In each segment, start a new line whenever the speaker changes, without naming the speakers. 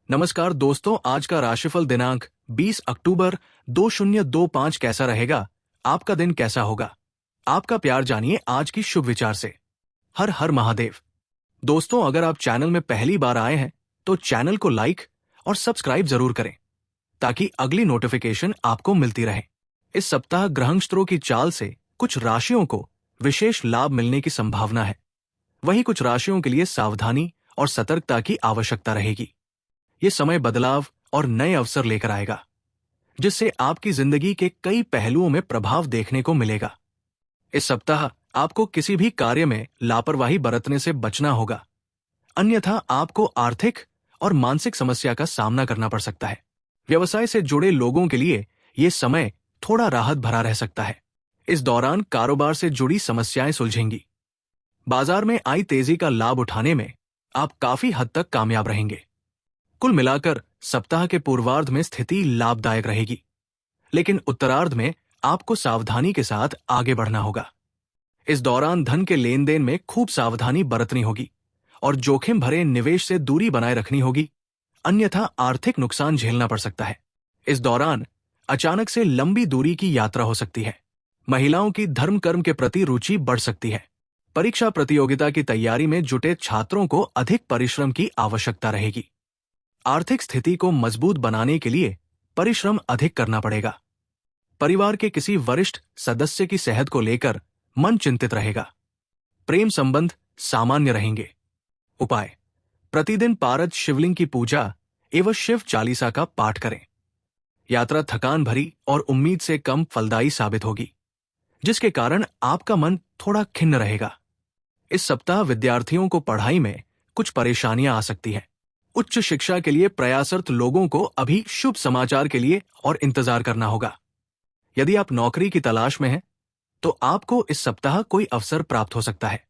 नमस्कार दोस्तों, आज का राशिफल दिनांक 20 अक्टूबर 2025 कैसा रहेगा? आपका दिन कैसा होगा? आपका प्यार जानिए आज की शुभ विचार से। हर हर महादेव। दोस्तों, अगर आप चैनल में पहली बार आए हैं तो चैनल को लाइक और सब्सक्राइब जरूर करें ताकि अगली नोटिफिकेशन आपको मिलती रहे। इस सप्ताह ग्रहस्त्रों की चाल से कुछ राशियों को विशेष लाभ मिलने की संभावना है। वहीं कुछ राशियों के लिए सावधानी और सतर्कता की आवश्यकता रहेगी। ये समय बदलाव और नए अवसर लेकर आएगा, जिससे आपकी जिंदगी के कई पहलुओं में प्रभाव देखने को मिलेगा। इस सप्ताह आपको किसी भी कार्य में लापरवाही बरतने से बचना होगा, अन्यथा आपको आर्थिक और मानसिक समस्या का सामना करना पड़ सकता है। व्यवसाय से जुड़े लोगों के लिए ये समय थोड़ा राहत भरा रह सकता है। इस दौरान कारोबार से जुड़ी समस्याएं सुलझेंगी। बाजार में आई तेजी का लाभ उठाने में आप काफी हद तक कामयाब रहेंगे। कुल मिलाकर सप्ताह के पूर्वार्ध में स्थिति लाभदायक रहेगी, लेकिन उत्तरार्ध में आपको सावधानी के साथ आगे बढ़ना होगा। इस दौरान धन के लेन देन में खूब सावधानी बरतनी होगी और जोखिम भरे निवेश से दूरी बनाए रखनी होगी, अन्यथा आर्थिक नुकसान झेलना पड़ सकता है। इस दौरान अचानक से लंबी दूरी की यात्रा हो सकती है। महिलाओं की धर्म कर्म के प्रति रुचि बढ़ सकती है। परीक्षा प्रतियोगिता की तैयारी में जुटे छात्रों को अधिक परिश्रम की आवश्यकता रहेगी। आर्थिक स्थिति को मजबूत बनाने के लिए परिश्रम अधिक करना पड़ेगा। परिवार के किसी वरिष्ठ सदस्य की सेहत को लेकर मन चिंतित रहेगा। प्रेम संबंध सामान्य रहेंगे। उपाय: प्रतिदिन पारद शिवलिंग की पूजा एवं शिव चालीसा का पाठ करें। यात्रा थकान भरी और उम्मीद से कम फलदायी साबित होगी, जिसके कारण आपका मन थोड़ा खिन्न रहेगा। इस सप्ताह विद्यार्थियों को पढ़ाई में कुछ परेशानियां आ सकती हैं। उच्च शिक्षा के लिए प्रयासरत लोगों को अभी शुभ समाचार के लिए और इंतजार करना होगा। यदि आप नौकरी की तलाश में हैं, तो आपको इस सप्ताह कोई अवसर प्राप्त हो सकता है।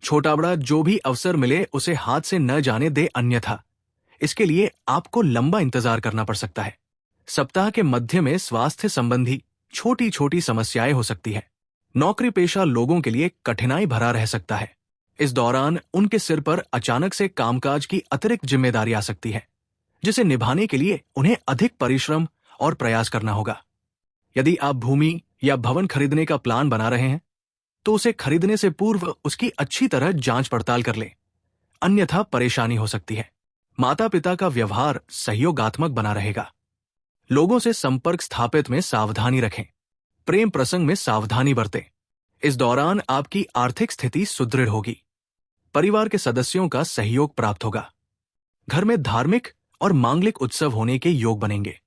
छोटा बड़ा जो भी अवसर मिले उसे हाथ से न जाने दे, अन्यथा इसके लिए आपको लंबा इंतजार करना पड़ सकता है। सप्ताह के मध्य में स्वास्थ्य संबंधी छोटी छोटी समस्याएं हो सकती है। नौकरी पेशा लोगों के लिए कठिनाई भरा रह सकता है। इस दौरान उनके सिर पर अचानक से कामकाज की अतिरिक्त जिम्मेदारी आ सकती है, जिसे निभाने के लिए उन्हें अधिक परिश्रम और प्रयास करना होगा। यदि आप भूमि या भवन खरीदने का प्लान बना रहे हैं, तो उसे खरीदने से पूर्व उसकी अच्छी तरह जांच पड़ताल कर लें, अन्यथा परेशानी हो सकती है। माता पिता का व्यवहार सहयोगात्मक बना रहेगा। लोगों से संपर्क स्थापित में सावधानी रखें। प्रेम प्रसंग में सावधानी बरतें। इस दौरान आपकी आर्थिक स्थिति सुदृढ़ होगी। परिवार के सदस्यों का सहयोग प्राप्त होगा। घर में धार्मिक और मांगलिक उत्सव होने के योग बनेंगे।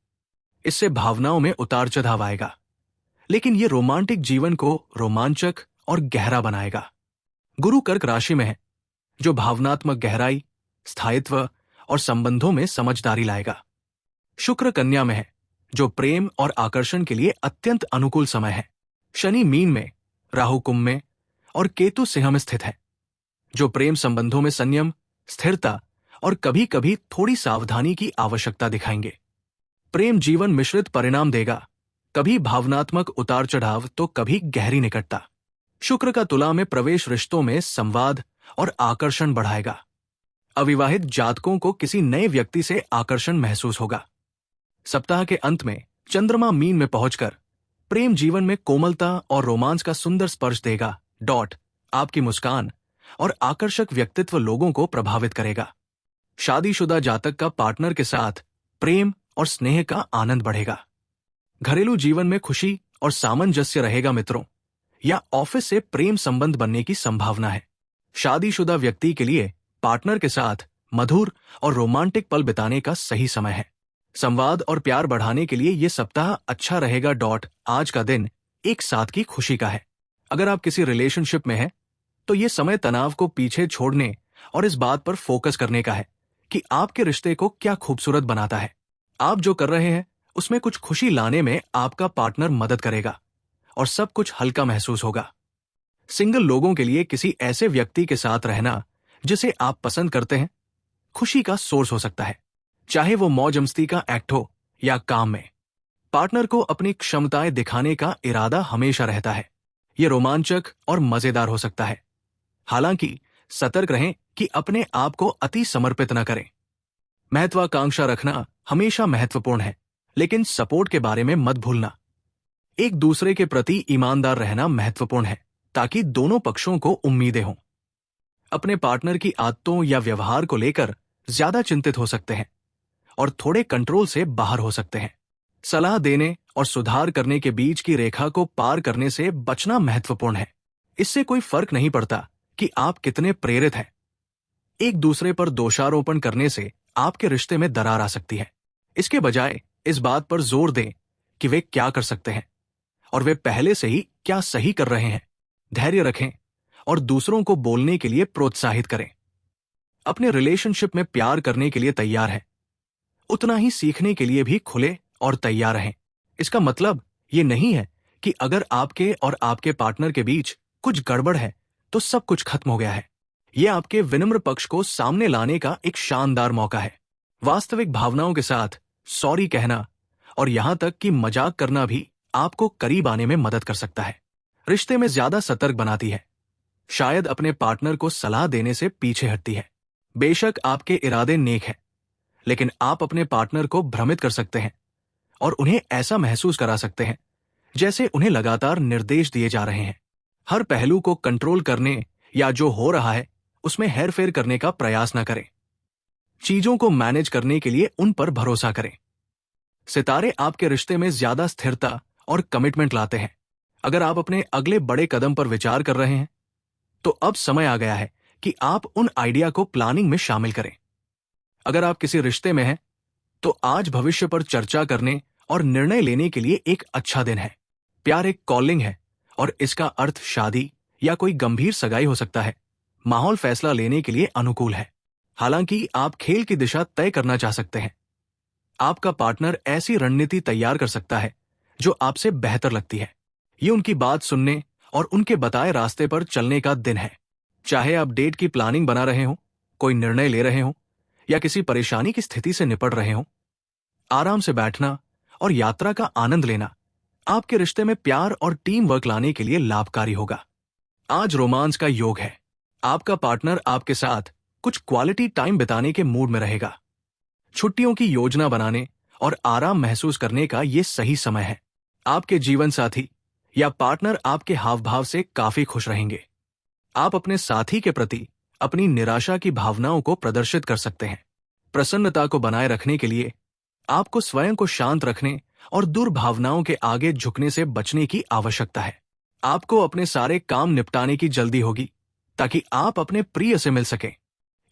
इससे भावनाओं में उतार चढ़ाव आएगा, लेकिन ये रोमांटिक जीवन को रोमांचक और गहरा बनाएगा। गुरु कर्क राशि में है, जो भावनात्मक गहराई, स्थायित्व और संबंधों में समझदारी लाएगा। शुक्र कन्या में है, जो प्रेम और आकर्षण के लिए अत्यंत अनुकूल समय है। शनि मीन में, राहु कुंभ में और केतु सिंह में स्थित है, जो प्रेम संबंधों में संयम, स्थिरता और कभी कभी थोड़ी सावधानी की आवश्यकता दिखाएंगे। प्रेम जीवन मिश्रित परिणाम देगा, कभी भावनात्मक उतार चढ़ाव तो कभी गहरी निकटता। शुक्र का तुला में प्रवेश रिश्तों में संवाद और आकर्षण बढ़ाएगा। अविवाहित जातकों को किसी नए व्यक्ति से आकर्षण महसूस होगा। सप्ताह के अंत में चंद्रमा मीन में पहुंचकर प्रेम जीवन में कोमलता और रोमांस का सुंदर स्पर्श देगा। आपकी मुस्कान और आकर्षक व्यक्तित्व लोगों को प्रभावित करेगा। शादीशुदा जातक का पार्टनर के साथ प्रेम और स्नेह का आनंद बढ़ेगा। घरेलू जीवन में खुशी और सामंजस्य रहेगा। मित्रों या ऑफिस से प्रेम संबंध बनने की संभावना है। शादीशुदा व्यक्ति के लिए पार्टनर के साथ मधुर और रोमांटिक पल बिताने का सही समय है। संवाद और प्यार बढ़ाने के लिए यह सप्ताह अच्छा रहेगा। आज का दिन एक साथ की खुशी का है। अगर आप किसी रिलेशनशिप में हैं, तो ये समय तनाव को पीछे छोड़ने और इस बात पर फोकस करने का है कि आपके रिश्ते को क्या खूबसूरत बनाता है। आप जो कर रहे हैं उसमें कुछ खुशी लाने में आपका पार्टनर मदद करेगा और सब कुछ हल्का महसूस होगा। सिंगल लोगों के लिए किसी ऐसे व्यक्ति के साथ रहना जिसे आप पसंद करते हैं, खुशी का सोर्स हो सकता है, चाहे वो मौज मस्ती का एक्ट हो या काम में। पार्टनर को अपनी क्षमताएं दिखाने का इरादा हमेशा रहता है। ये रोमांचक और मजेदार हो सकता है। हालांकि सतर्क रहें कि अपने आप को अति समर्पित न करें। महत्वाकांक्षा रखना हमेशा महत्वपूर्ण है, लेकिन सपोर्ट के बारे में मत भूलना। एक दूसरे के प्रति ईमानदार रहना महत्वपूर्ण है, ताकि दोनों पक्षों को उम्मीदें हों। अपने पार्टनर की आदतों या व्यवहार को लेकर ज्यादा चिंतित हो सकते हैं और थोड़े कंट्रोल से बाहर हो सकते हैं। सलाह देने और सुधार करने के बीच की रेखा को पार करने से बचना महत्वपूर्ण है। इससे कोई फर्क नहीं पड़ता कि आप कितने प्रेरित हैं। एक दूसरे पर दोषारोपण करने से आपके रिश्ते में दरार आ सकती है। इसके बजाय इस बात पर जोर दें कि वे क्या कर सकते हैं और वे पहले से ही क्या सही कर रहे हैं। धैर्य रखें और दूसरों को बोलने के लिए प्रोत्साहित करें। अपने रिलेशनशिप में प्यार करने के लिए तैयार हैं, उतना ही सीखने के लिए भी खुले और तैयार रहें। इसका मतलब ये नहीं है कि अगर आपके और आपके पार्टनर के बीच कुछ गड़बड़ है तो सब कुछ खत्म हो गया है। यह आपके विनम्र पक्ष को सामने लाने का एक शानदार मौका है। वास्तविक भावनाओं के साथ सॉरी कहना और यहां तक कि मजाक करना भी आपको करीब आने में मदद कर सकता है, रिश्ते में ज्यादा सतर्क बनाती है, शायद अपने पार्टनर को सलाह देने से पीछे हटती है। बेशक आपके इरादे नेक हैं, लेकिन आप अपने पार्टनर को भ्रमित कर सकते हैं और उन्हें ऐसा महसूस करा सकते हैं जैसे उन्हें लगातार निर्देश दिए जा रहे हैं। हर पहलू को कंट्रोल करने या जो हो रहा है उसमें हेरफेर करने का प्रयास न करें। चीजों को मैनेज करने के लिए उन पर भरोसा करें। सितारे आपके रिश्ते में ज्यादा स्थिरता और कमिटमेंट लाते हैं। अगर आप अपने अगले बड़े कदम पर विचार कर रहे हैं तो अब समय आ गया है कि आप उन आइडिया को प्लानिंग में शामिल करें। अगर आप किसी रिश्ते में हैं तो आज भविष्य पर चर्चा करने और निर्णय लेने के लिए एक अच्छा दिन है। प्यार एक कॉलिंग है और इसका अर्थ शादी या कोई गंभीर सगाई हो सकता है। माहौल फैसला लेने के लिए अनुकूल है, हालांकि आप खेल की दिशा तय करना चाह सकते हैं। आपका पार्टनर ऐसी रणनीति तैयार कर सकता है जो आपसे बेहतर लगती है। ये उनकी बात सुनने और उनके बताए रास्ते पर चलने का दिन है। चाहे आप डेट की प्लानिंग बना रहे हो, कोई निर्णय ले रहे हो या किसी परेशानी की स्थिति से निपट रहे हो, आराम से बैठना और यात्रा का आनंद लेना आपके रिश्ते में प्यार और टीम वर्क लाने के लिए लाभकारी होगा। आज रोमांस का योग है। आपका पार्टनर आपके साथ कुछ क्वालिटी टाइम बिताने के मूड में रहेगा। छुट्टियों की योजना बनाने और आराम महसूस करने का ये सही समय है। आपके जीवन साथी या पार्टनर आपके हाव भाव से काफी खुश रहेंगे। आप अपने साथी के प्रति अपनी निराशा की भावनाओं को प्रदर्शित कर सकते हैं। प्रसन्नता को बनाए रखने के लिए आपको स्वयं को शांत रखने और दुर्भावनाओं के आगे झुकने से बचने की आवश्यकता है। आपको अपने सारे काम निपटाने की जल्दी होगी ताकि आप अपने प्रिय से मिल सकें।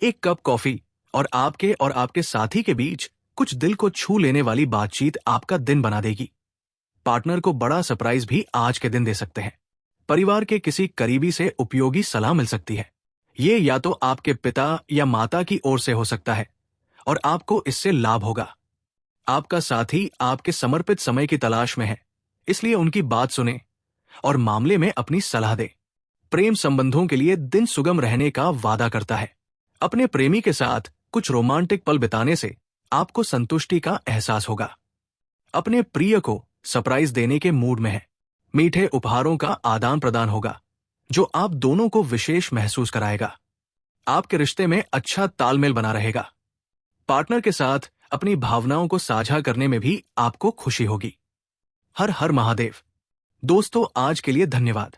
एक कप कॉफी और आपके साथी के बीच कुछ दिल को छू लेने वाली बातचीत आपका दिन बना देगी। पार्टनर को बड़ा सरप्राइज भी आज के दिन दे सकते हैं। परिवार के किसी करीबी से उपयोगी सलाह मिल सकती है। ये या तो आपके पिता या माता की ओर से हो सकता है और आपको इससे लाभ होगा। आपका साथी आपके समर्पित समय की तलाश में है, इसलिए उनकी बात सुने और मामले में अपनी सलाह दे। प्रेम संबंधों के लिए दिन सुगम रहने का वादा करता है। अपने प्रेमी के साथ कुछ रोमांटिक पल बिताने से आपको संतुष्टि का एहसास होगा। अपने प्रिय को सरप्राइज देने के मूड में है। मीठे उपहारों का आदान प्रदान होगा जो आप दोनों को विशेष महसूस कराएगा। आपके रिश्ते में अच्छा तालमेल बना रहेगा। पार्टनर के साथ अपनी भावनाओं को साझा करने में भी आपको खुशी होगी। हर हर महादेव। दोस्तों, आज के लिए धन्यवाद।